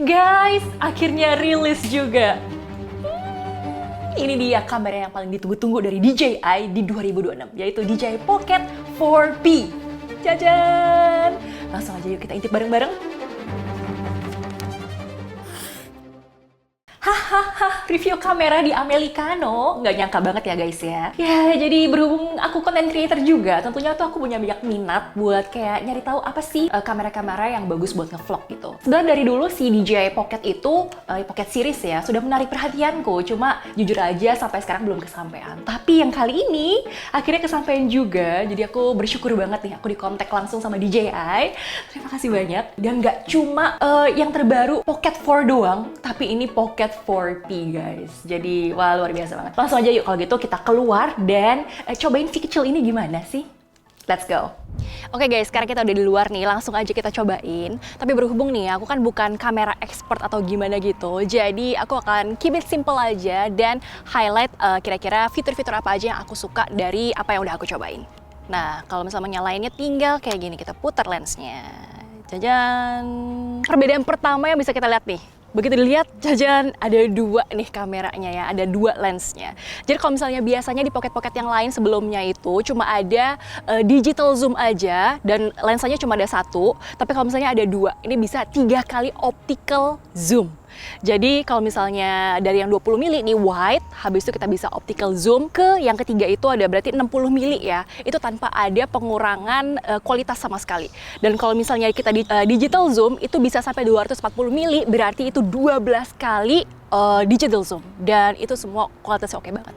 Guys, akhirnya rilis juga. Ini dia kamera yang paling ditunggu-tunggu dari DJI di 2026, yaitu DJI Pocket 4P. Jajan! Langsung aja yuk kita intip bareng-bareng. Hahaha, review kamera di Americano. Nggak nyangka banget ya guys ya. Ya, jadi berhubung aku content creator juga, tentunya tuh aku punya banyak minat buat kayak nyari tahu apa sih kamera-kamera yang bagus buat ngevlog gitu. Sebenarnya dari dulu si DJI Pocket itu, Pocket Series ya, sudah menarik perhatianku. Cuma jujur aja sampai sekarang belum kesampaian. Tapi yang kali ini akhirnya kesampaian juga. Jadi aku bersyukur banget nih, aku dikontak langsung sama DJI. Terima kasih banyak. Dan nggak cuma yang terbaru Pocket 4 doang, tapi ini Pocket 4P guys. Jadi wah luar biasa banget. Langsung aja yuk kalau gitu kita keluar dan cobain si kecil ini gimana sih. Let's go. Oke guys, sekarang kita udah di luar nih, langsung aja kita cobain. Tapi berhubung nih, aku kan bukan kamera expert atau gimana gitu, jadi aku akan keep it simple aja dan highlight kira-kira fitur-fitur apa aja yang aku suka dari apa yang udah aku cobain. Nah, kalau misalnya nyalainnya tinggal kayak gini, kita putar lensnya. Jajan. Perbedaan pertama yang bisa kita lihat nih, begitu dilihat, jajan, ada dua nih kameranya ya, ada dua lensnya. Jadi kalau misalnya biasanya di pocket-pocket yang lain sebelumnya itu cuma ada digital zoom aja dan lensanya cuma ada satu, tapi kalau misalnya ada dua, ini bisa 3 kali optical zoom. Jadi kalau misalnya dari yang 20 mili ini wide, habis itu kita bisa optical zoom ke yang ketiga itu ada berarti 60 mili ya. Itu tanpa ada pengurangan kualitas sama sekali. Dan kalau misalnya kita digital zoom itu bisa sampai 240 mili, berarti itu 12 kali digital zoom, dan itu semua kualitasnya oke banget.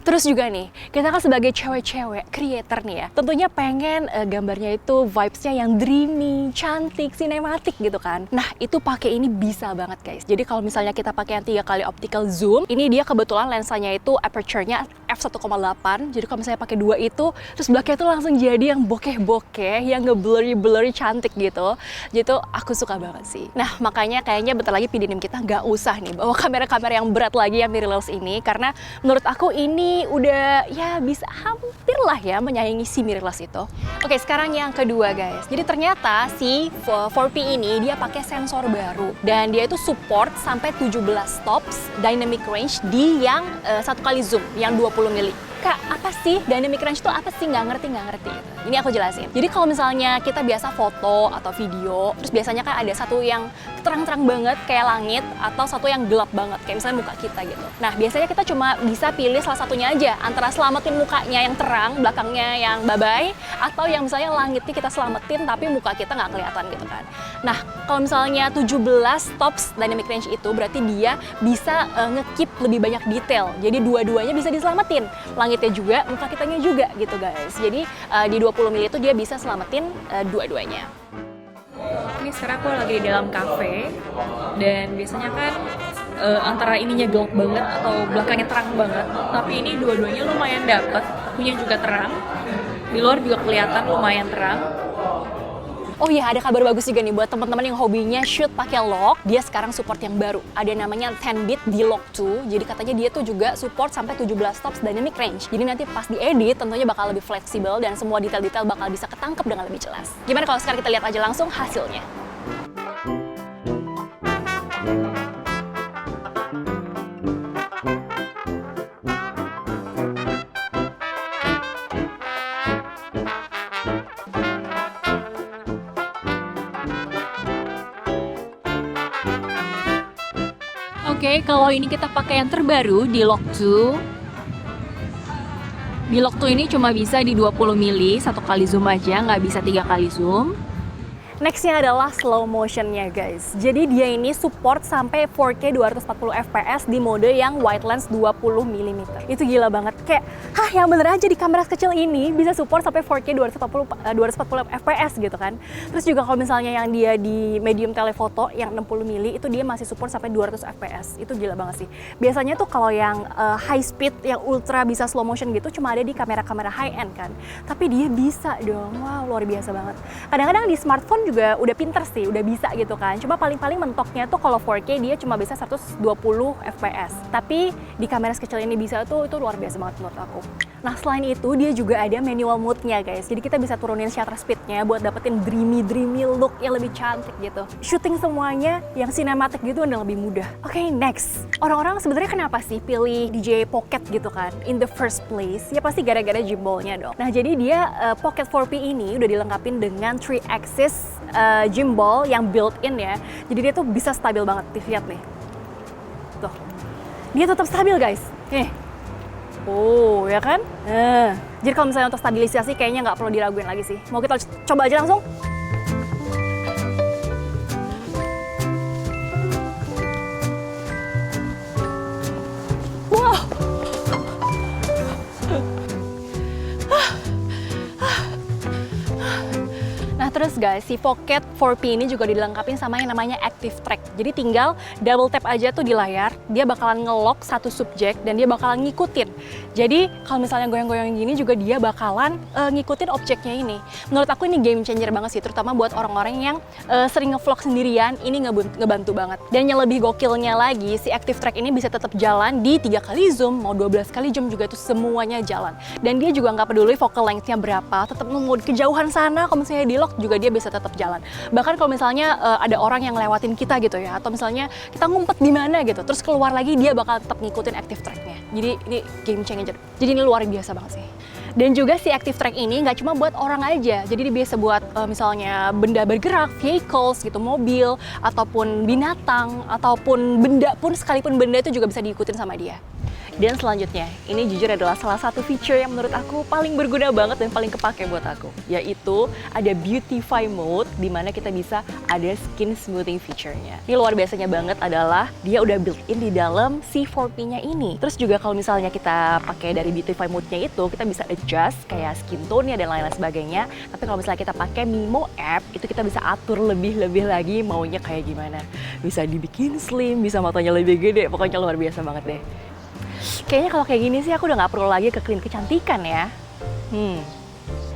Terus juga nih, kita kan sebagai cewek-cewek creator nih ya, tentunya pengen gambarnya itu vibes-nya yang dreamy, cantik, sinematik gitu kan. Nah, itu pakai ini bisa banget guys. Jadi kalau misalnya kita pakai yang 3 kali optical zoom, ini dia kebetulan lensanya itu aperture-nya f1,8. Jadi kalau misalnya pakai 2 itu, terus belakangnya itu langsung jadi yang bokeh-bokeh, yang nge-blurry-blurry cantik gitu. Jadi itu aku suka banget sih. Nah, makanya kayaknya bentar lagi PDNM kita nggak usah nih bawa kamera-kamera yang berat lagi yang mirrorless ini, karena menurut aku ini udah ya bisa hampir lah ya menyaingi si mirrorless itu. Oke, sekarang yang kedua guys. Jadi ternyata si 4P ini dia pakai sensor baru dan dia itu support sampai 17 stops dynamic range di yang 1 kali zoom yang 20 mili. Kak, apa sih dynamic range itu apa sih? Nggak ngerti gitu. Ini aku jelasin. Jadi kalau misalnya kita biasa foto atau video, terus biasanya kan ada satu yang terang-terang banget kayak langit atau satu yang gelap banget kayak misalnya muka kita gitu. Nah, biasanya kita cuma bisa pilih salah satunya aja, antara selamatin mukanya yang terang, belakangnya yang bye-bye, atau yang misalnya langitnya kita selamatin tapi muka kita nggak kelihatan gitu kan. Nah, kalau misalnya 17 stops dynamic range itu berarti dia bisa nge-keep lebih banyak detail. Jadi dua-duanya bisa diselamatin. Langitnya juga, muka kitanya juga gitu guys. Jadi di 20 mili itu dia bisa selamatin dua-duanya. Ini sekarang aku lagi di dalam cafe dan biasanya kan antara ininya gelap banget atau belakangnya terang banget, tapi ini dua-duanya lumayan dapet, akunya juga terang, di luar juga kelihatan lumayan terang. Oh iya, ada kabar bagus juga nih buat teman-teman yang hobinya shoot pakai lock. Dia sekarang support yang baru. Ada namanya 10-bit D-Lock 2. Jadi katanya dia tuh juga support sampai 17 stops dynamic range. Jadi nanti pas diedit tentunya bakal lebih fleksibel dan semua detail-detail bakal bisa ketangkep dengan lebih jelas. Gimana kalau sekarang kita lihat aja langsung hasilnya? Oke, kalau ini kita pakai yang terbaru di D-Lock 2. D-Lock 2 ini cuma bisa di 20 mili, 1 kali zoom aja, nggak bisa 3 kali zoom. Nextnya adalah slow motionnya guys. Jadi dia ini support sampai 4K 240 fps di mode yang wide lens 20 mm. Itu gila banget. Kayak, yang bener aja di kamera kecil ini bisa support sampai 4K 240 fps gitu kan. Terus juga kalau misalnya yang dia di medium telephoto yang 60 mili itu dia masih support sampai 200 fps. Itu gila banget sih. Biasanya tuh kalau yang high speed yang ultra bisa slow motion gitu cuma ada di kamera-kamera high end kan. Tapi dia bisa dong. Wow, luar biasa banget. Kadang-kadang di smartphone juga udah pinter sih, udah bisa gitu kan. Cuma paling-paling mentoknya tuh kalau 4K dia cuma bisa 120 fps. Tapi di kamera sekecil ini bisa tuh, itu luar biasa banget menurut aku. Nah selain itu dia juga ada manual mode-nya guys. Jadi kita bisa turunin shutter speed-nya buat dapetin dreamy look yang lebih cantik gitu. Shooting semuanya yang cinematic gitu udah lebih mudah. Oke, next. Orang-orang sebenarnya kenapa sih pilih DJI Pocket gitu kan? In the first place, ya pasti gara-gara gimbal-nya dong. Nah jadi dia Pocket 4P ini udah dilengkapin dengan 3-axis gimbal yang built-in ya. Jadi dia tuh bisa stabil banget. Lihat nih. Tuh. Dia tetap stabil guys. Nih. Oh, ya kan? Jadi kalau misalnya untuk stabilisasi kayaknya nggak perlu diraguin lagi sih. Mau kita coba aja langsung? Wow! Nah terus guys, si Pocket 4P ini juga dilengkapi sama yang namanya Active Track. Jadi tinggal double tap aja tuh di layar, dia bakalan nge-lock satu subjek dan dia bakalan ngikutin. Jadi kalau misalnya goyang-goyang gini juga dia bakalan ngikutin objeknya ini. Menurut aku ini game changer banget sih, terutama buat orang-orang yang sering nge-vlog sendirian, ini ngebantu banget. Dan yang lebih gokilnya lagi, si Active Track ini bisa tetap jalan di 3 kali zoom, mau 12 kali zoom juga itu semuanya jalan. Dan dia juga nggak peduli focal length-nya berapa, tetap mau kejauhan sana, kalau misalnya di lock juga dia bisa tetap jalan. Bahkan kalau misalnya ada orang yang lewatin kita gitu ya, atau misalnya kita ngumpet di mana gitu, terus keluar lagi dia bakal tetap ngikutin active track-nya. Jadi ini game changer. Jadi ini luar biasa banget sih. Dan juga si active track ini nggak cuma buat orang aja, jadi dia biasa buat misalnya benda bergerak, vehicles gitu, mobil, ataupun binatang, ataupun benda pun, sekalipun benda itu juga bisa diikutin sama dia. Dan selanjutnya, ini jujur adalah salah satu feature yang menurut aku paling berguna banget dan paling kepake buat aku, yaitu ada Beautify Mode, di mana kita bisa ada skin smoothing feature-nya. Ini luar biasanya banget adalah dia udah built-in di dalam si 4P-nya ini. Terus juga kalau misalnya kita pakai dari Beautify Mode-nya itu, kita bisa adjust kayak skin tone-nya dan lain-lain sebagainya. Tapi kalau misalnya kita pakai Mimo app, itu kita bisa atur lebih lagi maunya kayak gimana. Bisa dibikin slim, bisa matanya lebih gede, pokoknya luar biasa banget deh. Kayaknya kalau kayak gini sih aku udah nggak perlu lagi ke clean kecantikan ya.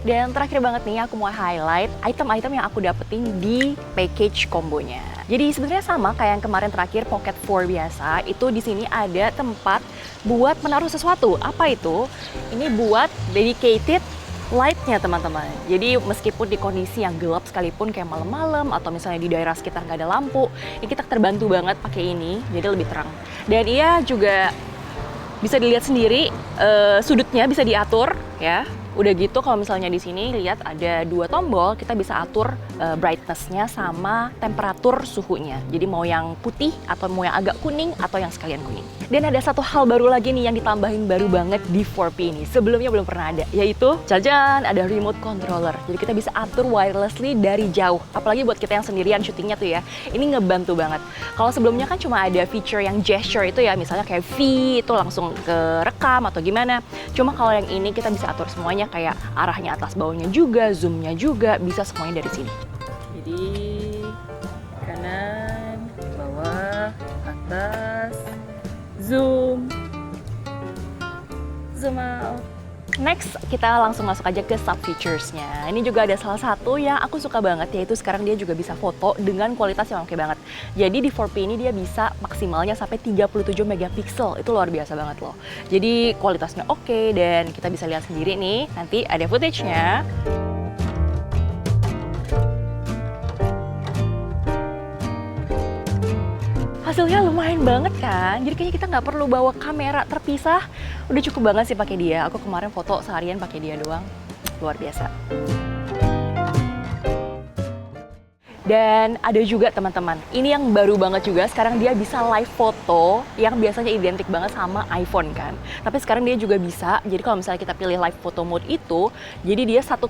Dan terakhir banget nih aku mau highlight item-item yang aku dapetin di package kombonya. Jadi sebenarnya sama kayak yang kemarin terakhir Pocket 4 biasa, itu di sini ada tempat buat menaruh sesuatu. Apa itu? Ini buat dedicated light-nya teman-teman. Jadi meskipun di kondisi yang gelap sekalipun kayak malam-malam atau misalnya di daerah sekitar nggak ada lampu, ini kita terbantu banget pakai ini, jadi lebih terang. Dan ia juga bisa dilihat sendiri, sudutnya bisa diatur ya. Udah gitu kalau misalnya di sini lihat ada 2 tombol, kita bisa atur brightness-nya sama temperatur suhunya. Jadi mau yang putih atau mau yang agak kuning atau yang sekalian kuning. Dan ada satu hal baru lagi nih yang ditambahin baru banget di 4P ini. Sebelumnya belum pernah ada, yaitu jajan ada remote controller. Jadi kita bisa atur wirelessly dari jauh. Apalagi buat kita yang sendirian syutingnya tuh ya. Ini ngebantu banget. Kalau sebelumnya kan cuma ada feature yang gesture itu ya, misalnya kayak V itu langsung ke rekam atau gimana. Cuma kalau yang ini kita bisa atur semuanya, kayak arahnya atas bawahnya juga, zoomnya juga, bisa semuanya dari sini. Jadi kanan, bawah, atas, zoom out. Next, kita langsung masuk aja ke sub features-nya. Ini juga ada salah satu yang aku suka banget, yaitu sekarang dia juga bisa foto dengan kualitas yang oke banget. Jadi di 4P ini dia bisa maksimalnya sampai 37 megapiksel. Itu luar biasa banget loh. Jadi kualitasnya oke dan kita bisa lihat sendiri nih, nanti ada footage-nya. Hasilnya lumayan banget kan, jadi kayaknya kita nggak perlu bawa kamera terpisah, udah cukup banget sih pakai dia. Aku kemarin foto seharian pakai dia doang, luar biasa. Dan ada juga teman-teman, ini yang baru banget juga, sekarang dia bisa live foto yang biasanya identik banget sama iPhone kan. Tapi sekarang dia juga bisa, jadi kalau misalnya kita pilih live photo mode itu, jadi dia 1,5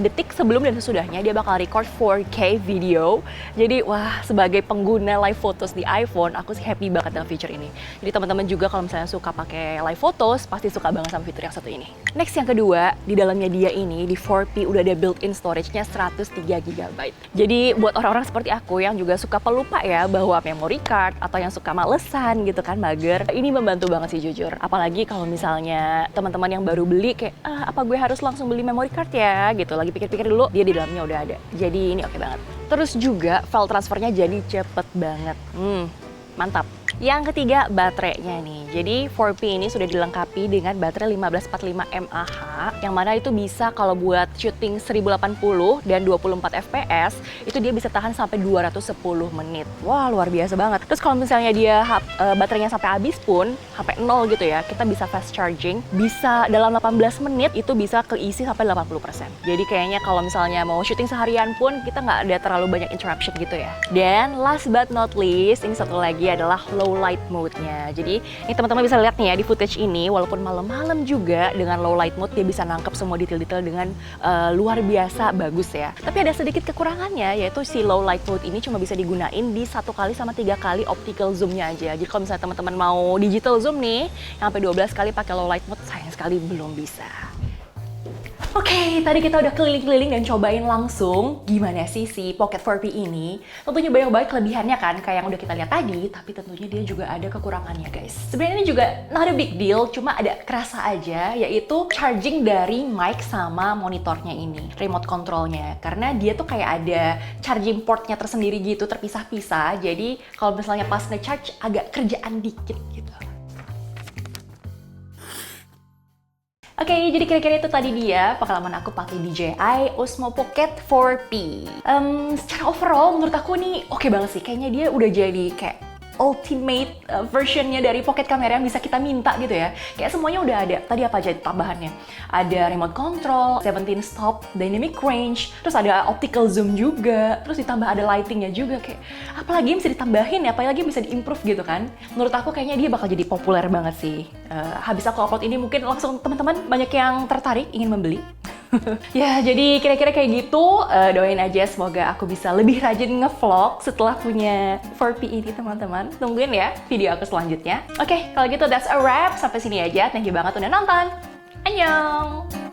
detik sebelum dan sesudahnya dia bakal record 4K video. Jadi wah, sebagai pengguna live photos di iPhone, aku sih happy banget dengan feature ini. Jadi teman-teman juga kalau misalnya suka pakai live photos, pasti suka banget sama fitur yang satu ini. Next yang kedua, di dalamnya dia ini, di 4P udah ada built-in storage-nya 103 GB. Jadi buat buat orang-orang seperti aku yang juga suka pelupa ya bawa memory card atau yang suka malesan gitu kan, mager, ini membantu banget sih jujur. Apalagi kalau misalnya teman-teman yang baru beli kayak apa gue harus langsung beli memory card ya gitu, lagi pikir-pikir dulu, dia di dalamnya udah ada. Jadi ini oke banget. Terus juga file transfernya jadi cepet banget. Mantap. Yang ketiga, baterainya nih. Jadi 4P ini sudah dilengkapi dengan baterai 1545 mAh, yang mana itu bisa kalau buat syuting 1080 dan 24 fps, itu dia bisa tahan sampai 210 menit. Wah, luar biasa banget. Terus kalau misalnya dia baterainya sampai habis pun, sampai 0 gitu ya, kita bisa fast charging, bisa dalam 18 menit itu bisa keisi sampai 80%. Jadi kayaknya kalau misalnya mau syuting seharian pun, kita nggak ada terlalu banyak interruption gitu ya. Dan last but not least, ini satu lagi adalah low light mode-nya. Jadi ini teman-teman bisa lihat nih ya di footage ini, walaupun malam-malam juga dengan low light mode dia bisa nangkep semua detail-detail dengan luar biasa bagus ya. Tapi ada sedikit kekurangannya, yaitu si low light mode ini cuma bisa digunain di 1 kali sama 3 kali optical zoom-nya aja. Jadi kalau misalnya teman-teman mau digital zoom nih, yang sampai 12 kali pakai low light mode, sayang sekali belum bisa. Oke, tadi kita udah keliling-keliling dan cobain langsung gimana sih si Pocket 4P ini. Tentunya banyak banget kelebihannya kan, kayak yang udah kita lihat tadi, tapi tentunya dia juga ada kekurangannya guys. Sebenarnya ini juga not a big deal, cuma ada kerasa aja, yaitu charging dari mic sama monitornya ini, remote controlnya. Karena dia tuh kayak ada charging portnya tersendiri gitu, terpisah-pisah, jadi kalau misalnya pas nge-charge agak kerjaan dikit gitu. Oke, jadi kira-kira itu tadi dia pengalaman aku pakai DJI Osmo Pocket 4P. Secara overall menurut aku nih oke banget sih. Kayaknya dia udah jadi kayak ultimate versionnya dari pocket camera yang bisa kita minta gitu ya. Kayak semuanya udah ada. Tadi apa aja tambahannya? Ada remote control, 17 stop, dynamic range, terus ada optical zoom juga, terus ditambah ada lightingnya juga. Kayak apalagi yang bisa ditambahin ya, apalagi yang bisa di-improve gitu kan. Menurut aku kayaknya dia bakal jadi populer banget sih. Habis aku upload ini mungkin langsung teman-teman banyak yang tertarik ingin membeli. Ya, jadi kira-kira kayak gitu. Doain aja semoga aku bisa lebih rajin ngevlog setelah punya 4P ini teman-teman. Tungguin ya video aku selanjutnya. Oke, kalau gitu that's a wrap. Sampai sini aja. Thank you banget udah nonton. Annyeong!